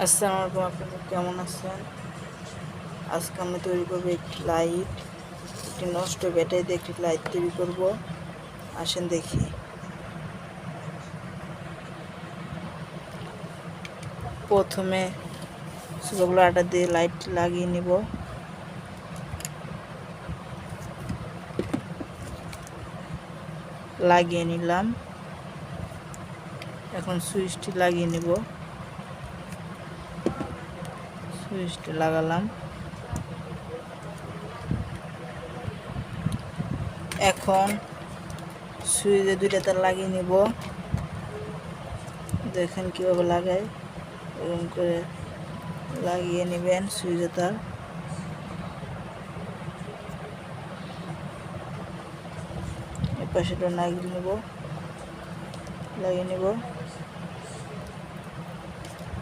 আসসালামু আলাইকুম, আপনারা কেমন আছেন? আজকে আমি তৈরি করবো একটি লাইট, একটি নষ্ট ব্যাটারি দিয়ে একটি লাইট তৈরি করব। আসেন দেখি। প্রথমে সুপারগুলো আটা দিয়ে লাইট লাগিয়ে নিব। লাগিয়ে নিলাম। এখন সুইচটি লাগিয়ে নিব। সুইচটি লাগালাম। এখন সুইচে দুইটা তার লাগিয়ে নিব। দেখেন কীভাবে লাগাই, এরকম করে লাগিয়ে নেবেন সুইচে তার। এই পাশেটা লাগিয়ে নেব, লাগিয়ে নেব।